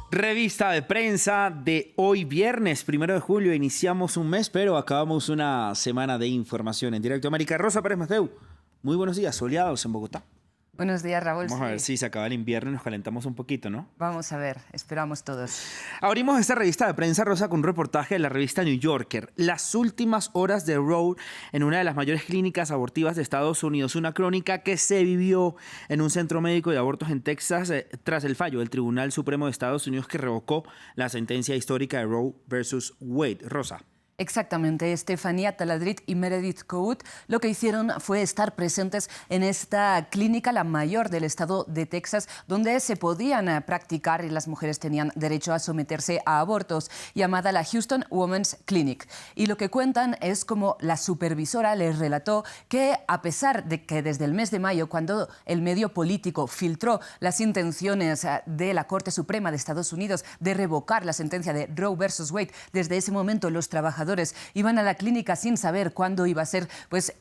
Revista de prensa de hoy viernes, 1 de julio. Iniciamos un mes, pero acabamos una semana de información en directo. América. Rosa Pérez Mateu, muy buenos días, soleados en Bogotá. Buenos días, Raúl. Vamos a ver si se acaba el invierno y nos calentamos un poquito, ¿no? Vamos a ver, esperamos todos. Abrimos esta revista de prensa, Rosa, con un reportaje de la revista New Yorker. Las últimas horas de Roe en una de las mayores clínicas abortivas de Estados Unidos. Una crónica que se vivió en un centro médico de abortos en Texas tras el fallo del Tribunal Supremo de Estados Unidos que revocó la sentencia histórica de Roe versus Wade. Rosa. Exactamente, Estefanía Taladrid y Meredith Cout lo que hicieron fue estar presentes en esta clínica, la mayor del estado de Texas, donde se podían practicar y las mujeres tenían derecho a someterse a abortos, llamada la Houston Women's Clinic. Y lo que cuentan es como la supervisora les relató que, a pesar de que desde el mes de mayo, cuando el medio político filtró las intenciones de la Corte Suprema de Estados Unidos de revocar la sentencia de Roe versus Wade, desde ese momento los trabajadores iban a la clínica sin saber cuándo iba a ser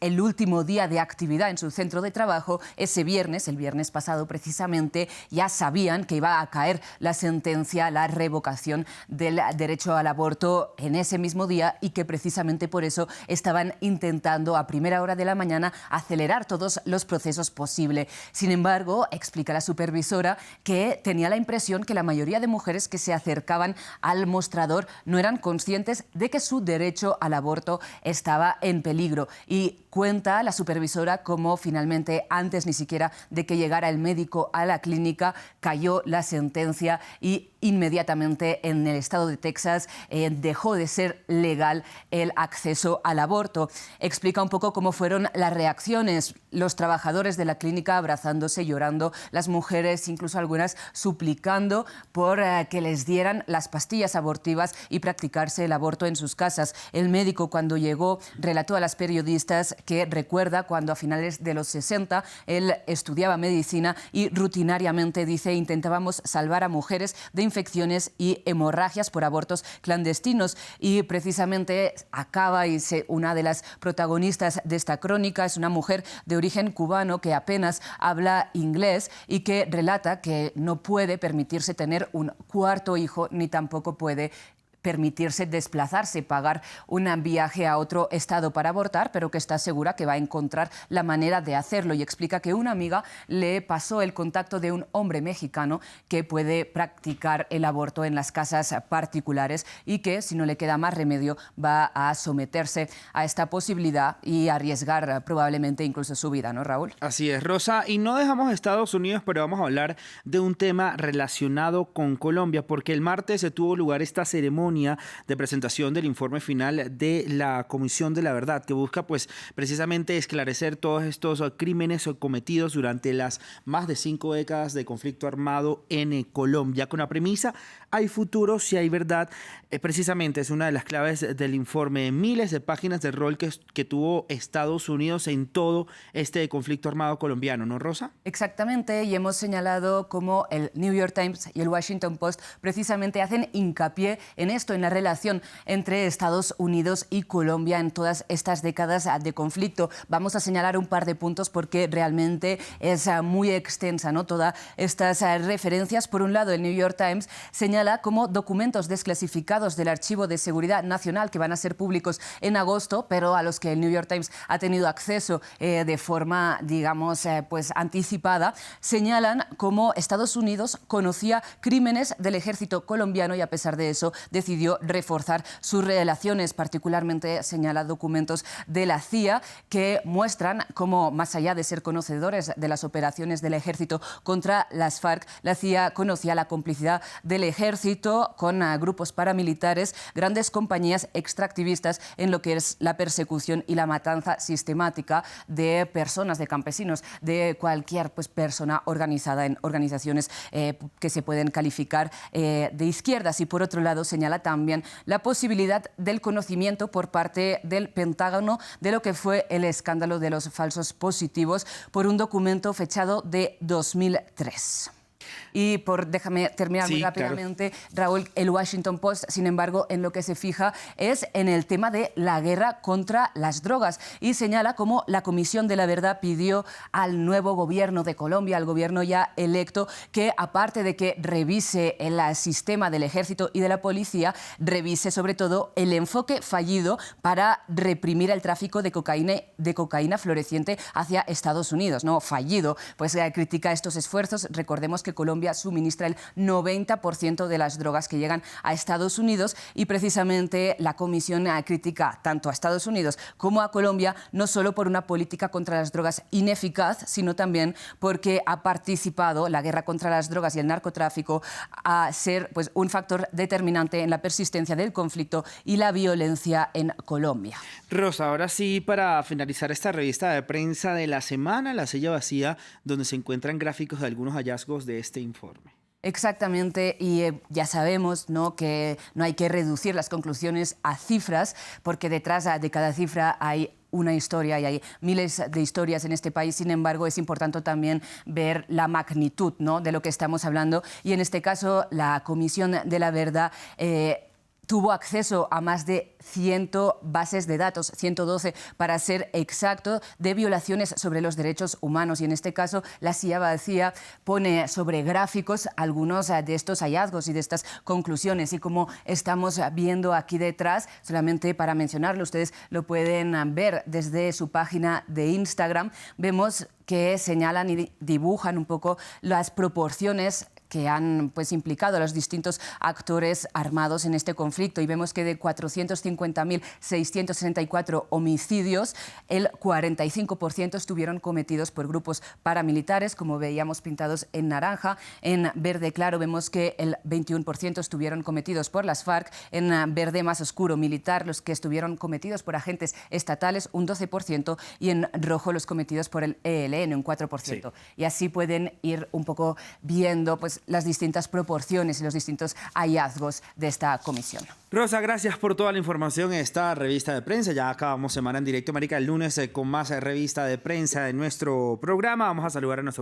el último día de actividad en su centro de trabajo. Ese viernes, el viernes pasado precisamente, ya sabían que iba a caer la sentencia, la revocación del derecho al aborto en ese mismo día y que precisamente por eso estaban intentando a primera hora de la mañana acelerar todos los procesos posibles. Sin embargo, explica la supervisora que tenía la impresión que la mayoría de mujeres que se acercaban al mostrador no eran conscientes de que su derecho al aborto estaba en peligro. Y cuenta la supervisora cómo finalmente, antes ni siquiera de que llegara el médico a la clínica, cayó la sentencia y inmediatamente en el estado de Texas dejó de ser legal el acceso al aborto. Explica un poco cómo fueron las reacciones, los trabajadores de la clínica abrazándose, llorando, las mujeres, incluso algunas, suplicando por que les dieran las pastillas abortivas y practicarse el aborto en sus casas. El médico, cuando llegó, relató a las periodistas que recuerda cuando a finales de los 60 él estudiaba medicina y rutinariamente, dice, intentábamos salvar a mujeres de infecciones y hemorragias por abortos clandestinos. Y precisamente acaba y una de las protagonistas de esta crónica es una mujer de origen cubano que apenas habla inglés y que relata que no puede permitirse tener un cuarto hijo ni tampoco puede permitirse desplazarse, pagar un viaje a otro estado para abortar, pero que está segura que va a encontrar la manera de hacerlo. Y explica que una amiga le pasó el contacto de un hombre mexicano que puede practicar el aborto en las casas particulares y que, si no le queda más remedio, va a someterse a esta posibilidad y arriesgar probablemente incluso su vida, ¿no, Raúl? Así es, Rosa. Y no dejamos Estados Unidos, pero vamos a hablar de un tema relacionado con Colombia, porque el martes se tuvo lugar esta ceremonia de presentación del informe final de la Comisión de la Verdad, que busca precisamente esclarecer todos estos crímenes cometidos durante las más de 5 décadas de conflicto armado en Colombia. Con la premisa, hay futuro si hay verdad, precisamente es una de las claves del informe. Miles de páginas de rol que tuvo Estados Unidos en todo este conflicto armado colombiano, ¿no, Rosa? Exactamente, y hemos señalado cómo el New York Times y el Washington Post precisamente hacen hincapié en esto, en la relación entre Estados Unidos y Colombia en todas estas décadas de conflicto. Vamos a señalar un par de puntos porque realmente es muy extensa, ¿no? Todas estas referencias. Por un lado, el New York Times señala como documentos desclasificados del Archivo de Seguridad Nacional que van a ser públicos en agosto, pero a los que el New York Times ha tenido acceso de forma, digamos, anticipada, señalan cómo Estados Unidos conocía crímenes del ejército colombiano y a pesar de eso decidió reforzar sus relaciones. Particularmente señala documentos de la CIA que muestran cómo, más allá de ser conocedores de las operaciones del ejército contra las FARC, la CIA conocía la complicidad del ejército con grupos paramilitares, grandes compañías extractivistas en lo que es la persecución y la matanza sistemática de personas, de campesinos, de cualquier persona organizada en organizaciones que se pueden calificar de izquierdas. Y por otro lado señala también la posibilidad del conocimiento por parte del Pentágono de lo que fue el escándalo de los falsos positivos por un documento fechado de 2003. Y déjame terminar muy rápidamente, claro. Raúl, el Washington Post, sin embargo, en lo que se fija es en el tema de la guerra contra las drogas y señala cómo la Comisión de la Verdad pidió al nuevo gobierno de Colombia, al gobierno ya electo, que aparte de que revise el sistema del ejército y de la policía, revise sobre todo el enfoque fallido para reprimir el tráfico de cocaína floreciente hacia Estados Unidos, ¿no? Fallido, pues critica estos esfuerzos. Recordemos que Colombia suministra el 90% de las drogas que llegan a Estados Unidos y precisamente la Comisión critica tanto a Estados Unidos como a Colombia, no solo por una política contra las drogas ineficaz, sino también porque ha participado la guerra contra las drogas y el narcotráfico a ser pues, un factor determinante en la persistencia del conflicto y la violencia en Colombia. Rosa, ahora sí, para finalizar esta revista de prensa de la semana, La Silla Vacía, donde se encuentran gráficos de algunos hallazgos de este informe. Exactamente, y ya sabemos, ¿no?, que no hay que reducir las conclusiones a cifras, porque detrás de cada cifra hay una historia y hay miles de historias en este país. Sin embargo, es importante también ver la magnitud, ¿no?, de lo que estamos hablando. Y en este caso, la Comisión de la Verdad tuvo acceso a más de 100 bases de datos, 112 para ser exacto, de violaciones sobre los derechos humanos. Y en este caso, La Silla Vacía pone sobre gráficos algunos de estos hallazgos y de estas conclusiones. Y como estamos viendo aquí detrás, solamente para mencionarlo, ustedes lo pueden ver desde su página de Instagram, vemos que señalan y dibujan un poco las proporciones que han pues, implicado a los distintos actores armados en este conflicto. Y vemos que de 450.664 homicidios, el 45% estuvieron cometidos por grupos paramilitares, como veíamos pintados en naranja. En verde claro vemos que el 21% estuvieron cometidos por las FARC. En verde más oscuro militar, los que estuvieron cometidos por agentes estatales, un 12%. Y en rojo los cometidos por el ELN, un 4%. Sí. Y así pueden ir un poco viendo pues, las distintas proporciones y los distintos hallazgos de esta comisión. Rosa, gracias por toda la información en esta revista de prensa. Ya acabamos Semana en Directo, América, el lunes con más revista de prensa de nuestro programa. Vamos a saludar a nuestro